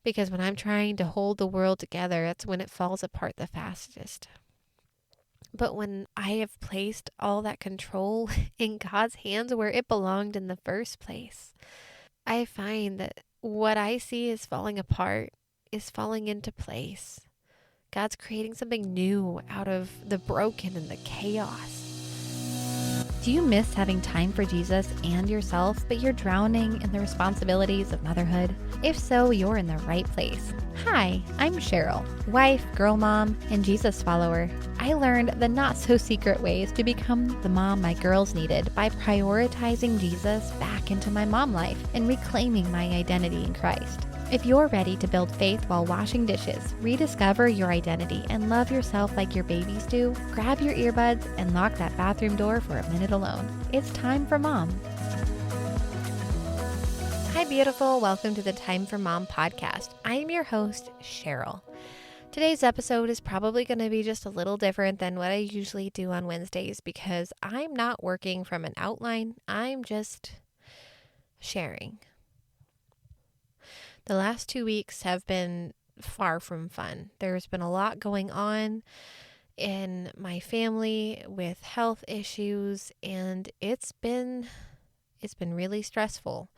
Because when I'm trying to hold the world together, that's when it falls apart the fastest. But when I have placed all that control in God's hands where it belonged in the first place, I find that what I see is falling apart is falling into place. God's creating something new out of the broken and the chaos. Do you miss having time for Jesus and yourself, but you're drowning in the responsibilities of motherhood? If so, you're in the right place. Hi, I'm Cheryl, wife, girl mom, and Jesus follower. I learned the not-so-secret ways to become the mom my girls needed by prioritizing Jesus back into my mom life and reclaiming my identity in Christ. If you're ready to build faith while washing dishes, rediscover your identity, and love yourself like your babies do, grab your earbuds and lock that bathroom door for a minute alone. It's time for Mom. Hi, beautiful. Welcome to the Time for Mom podcast. I am your host, Cheryl. Today's episode is probably going to be just a little different than what I usually do on Wednesdays because I'm not working from an outline. I'm just sharing. The last 2 weeks have been far from fun. There's been a lot going on in my family with health issues, and it's been really stressful.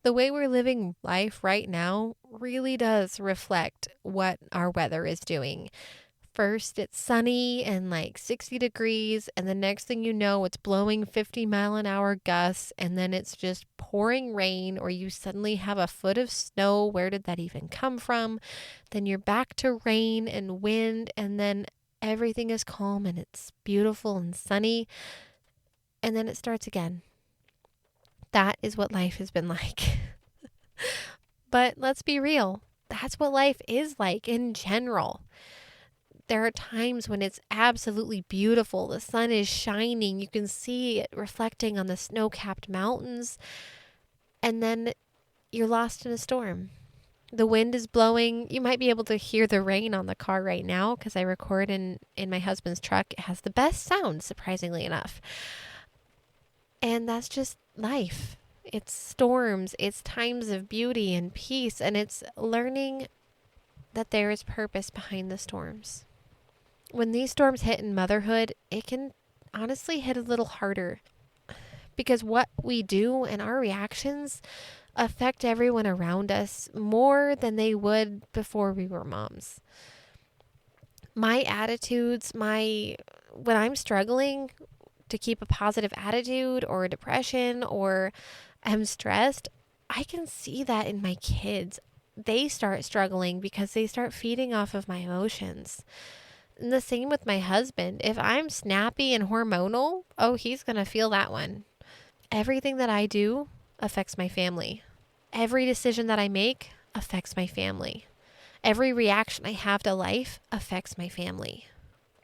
The way we're living life right now really does reflect what our weather is doing. First, it's sunny and like 60 degrees, and the next thing you know, it's blowing 50-mile-an-hour gusts, and then it's just pouring rain, or you suddenly have a foot of snow. Where did that even come from? Then you're back to rain and wind, and then everything is calm and it's beautiful and sunny, and then it starts again. That is what life has been like. But let's be real. That's what life is like in general. There are times when it's absolutely beautiful. The sun is shining. You can see it reflecting on the snow-capped mountains. And then you're lost in a storm. The wind is blowing. You might be able to hear the rain on the car right now because I record in my husband's truck. It has the best sound, surprisingly enough. And that's just life. It's storms. It's times of beauty and peace. And it's learning that there is purpose behind the storms. When these storms hit in motherhood, it can honestly hit a little harder because what we do and our reactions affect everyone around us more than they would before we were moms. My attitudes, when I'm struggling to keep a positive attitude or depression or I'm stressed, I can see that in my kids. They start struggling because they start feeding off of my emotions. And the same with my husband. If I'm snappy and hormonal, he's going to feel that one. Everything that I do affects my family. Every decision that I make affects my family. Every reaction I have to life affects my family.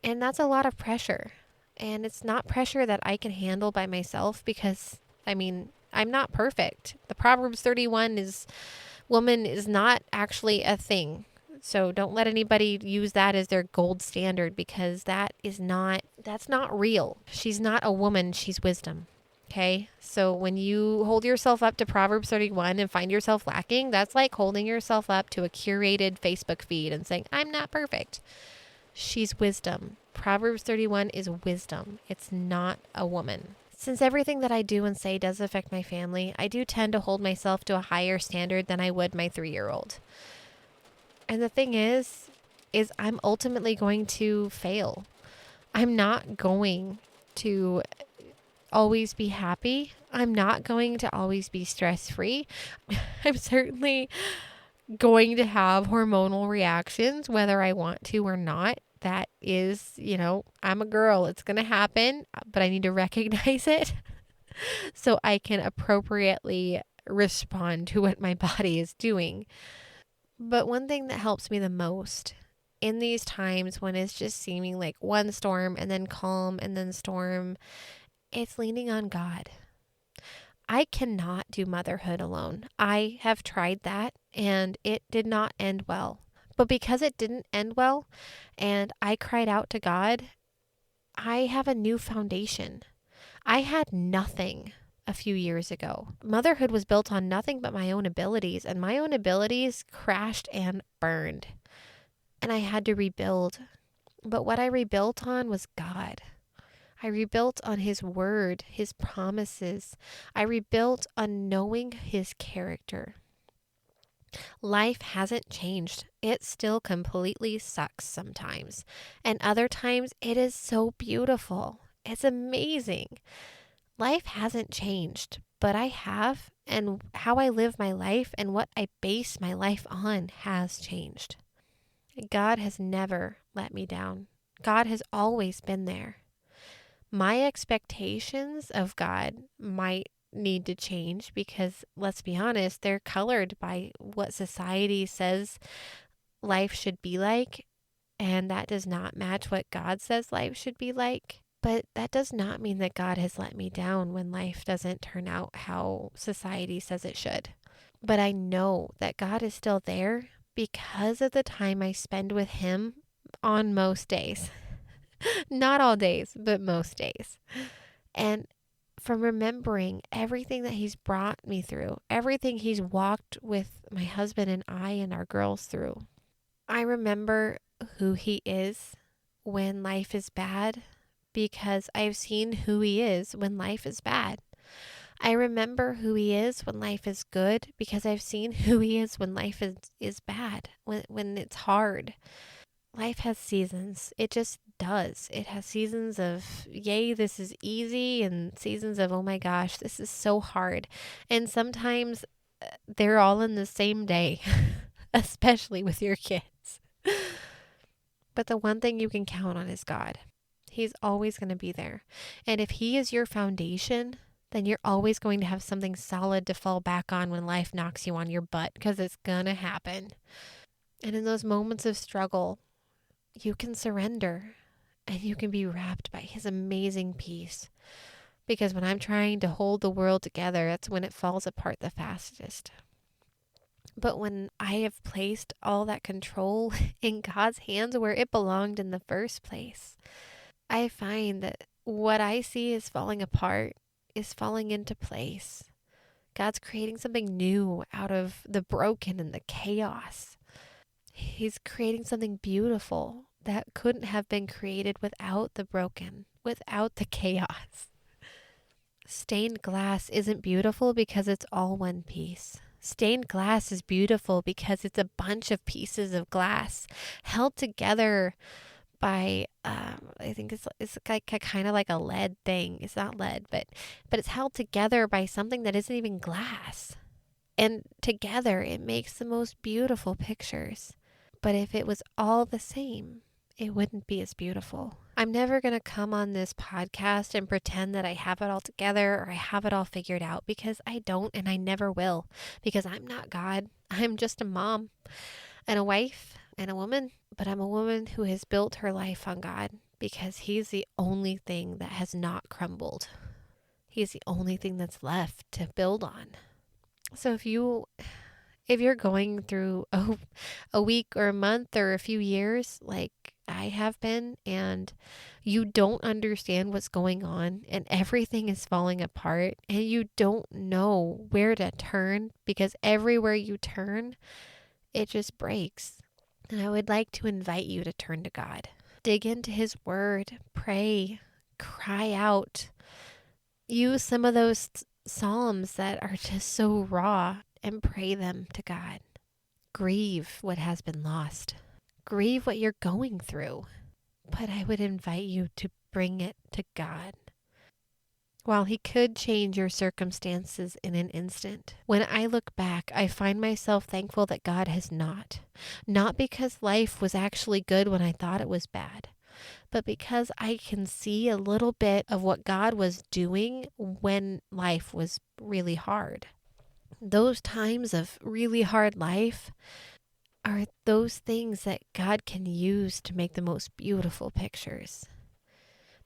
And that's a lot of pressure. And it's not pressure that I can handle by myself because, I'm not perfect. The Proverbs 31 woman is not actually a thing. So don't let anybody use that as their gold standard because that's not real. She's not a woman, she's wisdom. Okay? So when you hold yourself up to Proverbs 31 and find yourself lacking, that's like holding yourself up to a curated Facebook feed and saying, I'm not perfect. She's wisdom. Proverbs 31 is wisdom. It's not a woman. Since everything that I do and say does affect my family, I do tend to hold myself to a higher standard than I would my 3-year-old. And the thing is I'm ultimately going to fail. I'm not going to always be happy. I'm not going to always be stress-free. I'm certainly going to have hormonal reactions, whether I want to or not. That is, I'm a girl. It's going to happen, but I need to recognize it so I can appropriately respond to what my body is doing. But one thing that helps me the most in these times when it's just seeming like one storm and then calm and then storm, it's leaning on God. I cannot do motherhood alone. I have tried that and it did not end well. But because it didn't end well and I cried out to God, I have a new foundation. I had nothing a few years ago. Motherhood was built on nothing but my own abilities, and my own abilities crashed and burned. And I had to rebuild. But what I rebuilt on was God. I rebuilt on His word, His promises. I rebuilt on knowing His character. Life hasn't changed. It still completely sucks sometimes. And other times it is so beautiful. It's amazing. Life hasn't changed, but I have, and how I live my life and what I base my life on has changed. God has never let me down. God has always been there. My expectations of God might need to change because, let's be honest, they're colored by what society says life should be like, and that does not match what God says life should be like. But that does not mean that God has let me down when life doesn't turn out how society says it should. But I know that God is still there because of the time I spend with Him on most days. Not all days, but most days. And from remembering everything that He's brought me through, everything He's walked with my husband and I and our girls through. I remember who He is when life is bad because I've seen who He is when life is bad. I remember who He is when life is good because I've seen who He is when life is bad, when it's hard. Life has seasons. It just does. It has seasons of, yay, this is easy, and seasons of, oh my gosh, this is so hard. And sometimes they're all in the same day, especially with your kids. But the one thing you can count on is God. He's always going to be there. And if He is your foundation, then you're always going to have something solid to fall back on when life knocks you on your butt, because it's going to happen. And in those moments of struggle, you can surrender and you can be wrapped by His amazing peace. Because when I'm trying to hold the world together, that's when it falls apart the fastest. But when I have placed all that control in God's hands where it belonged in the first place, I find that what I see is falling apart is falling into place. God's creating something new out of the broken and the chaos. He's creating something beautiful that couldn't have been created without the broken, without the chaos. Stained glass isn't beautiful because it's all one piece. Stained glass is beautiful because it's a bunch of pieces of glass held together by, I think it's like a kind of like a lead thing. It's not lead, but it's held together by something that isn't even glass. And together it makes the most beautiful pictures. But if it was all the same, it wouldn't be as beautiful. I'm never going to come on this podcast and pretend that I have it all together or I have it all figured out, because I don't, and I never will, because I'm not God. I'm just a mom and a wife and a woman, but I'm a woman who has built her life on God because He's the only thing that has not crumbled. He's the only thing that's left to build on. So if you're going through a week or a month or a few years like I have been, and you don't understand what's going on and everything is falling apart and you don't know where to turn because everywhere you turn, it just breaks. And I would like to invite you to turn to God. Dig into His word, pray, cry out. Use some of those Psalms that are just so raw and pray them to God. Grieve what has been lost. Grieve what you're going through. But I would invite you to bring it to God. While He could change your circumstances in an instant, when I look back, I find myself thankful that God has not. Not because life was actually good when I thought it was bad, but because I can see a little bit of what God was doing when life was really hard. Those times of really hard life are those things that God can use to make the most beautiful pictures.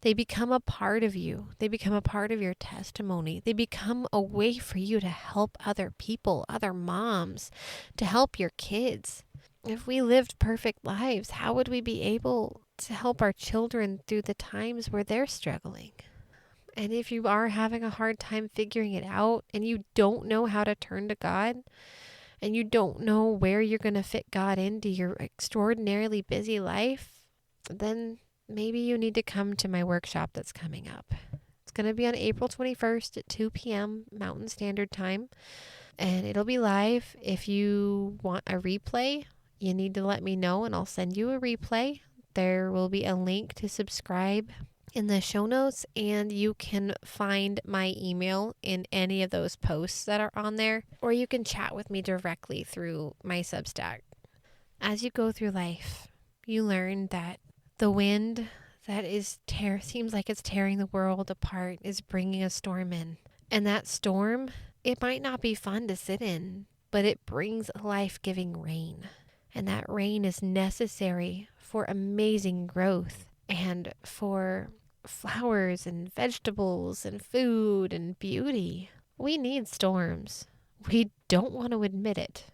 They become a part of you. They become a part of your testimony. They become a way for you to help other people, other moms, to help your kids. If we lived perfect lives, how would we be able to help our children through the times where they're struggling? And if you are having a hard time figuring it out and you don't know how to turn to God and you don't know where you're going to fit God into your extraordinarily busy life, then maybe you need to come to my workshop that's coming up. It's going to be on April 21st at 2 p.m. Mountain Standard Time, and it'll be live. If you want a replay, you need to let me know and I'll send you a replay. There will be a link to subscribe in the show notes, and you can find my email in any of those posts that are on there, or you can chat with me directly through my Substack. As you go through life, you learn that the wind that seems like it's tearing the world apart is bringing a storm in. And that storm, it might not be fun to sit in, but it brings life-giving rain. And that rain is necessary for amazing growth and for flowers and vegetables and food and beauty. We need storms. We don't want to admit it,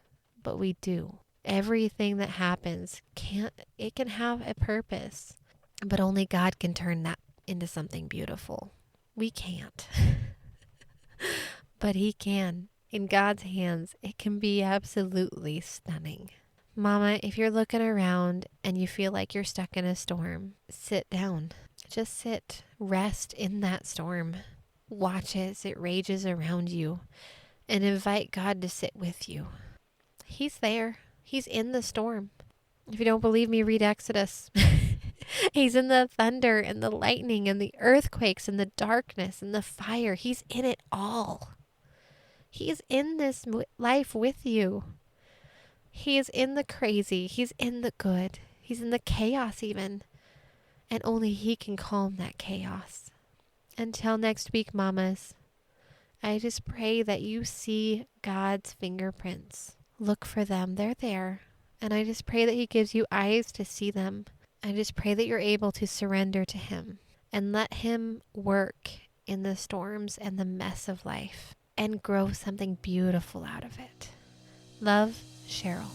but we do. Everything that happens can have a purpose, but only God can turn that into something beautiful. We can't, but He can. In God's hands, it can be absolutely stunning. Mama, if you're looking around and you feel like you're stuck in a storm, sit down. Just sit, rest in that storm. Watch as it rages around you and invite God to sit with you. He's there. He's in the storm. If you don't believe me, read Exodus. He's in the thunder and the lightning and the earthquakes and the darkness and the fire. He's in it all. He's in this life with you. He is in the crazy. He's in the good. He's in the chaos even. And only He can calm that chaos. Until next week, mamas, I just pray that you see God's fingerprints. Look for them. They're there. And I just pray that He gives you eyes to see them. I just pray that you're able to surrender to Him and let Him work in the storms and the mess of life and grow something beautiful out of it. Love, Cheryl.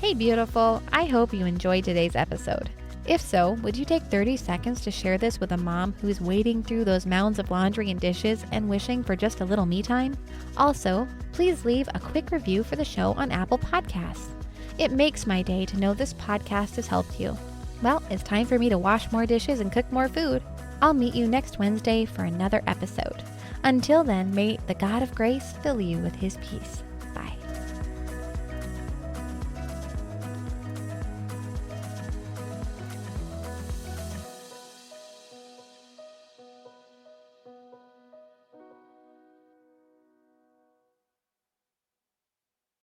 Hey, beautiful. I hope you enjoyed today's episode. If so, would you take 30 seconds to share this with a mom who's wading through those mounds of laundry and dishes and wishing for just a little me time? Also, please leave a quick review for the show on Apple Podcasts. It makes my day to know this podcast has helped you. Well, it's time for me to wash more dishes and cook more food. I'll meet you next Wednesday for another episode. Until then, may the God of grace fill you with His peace.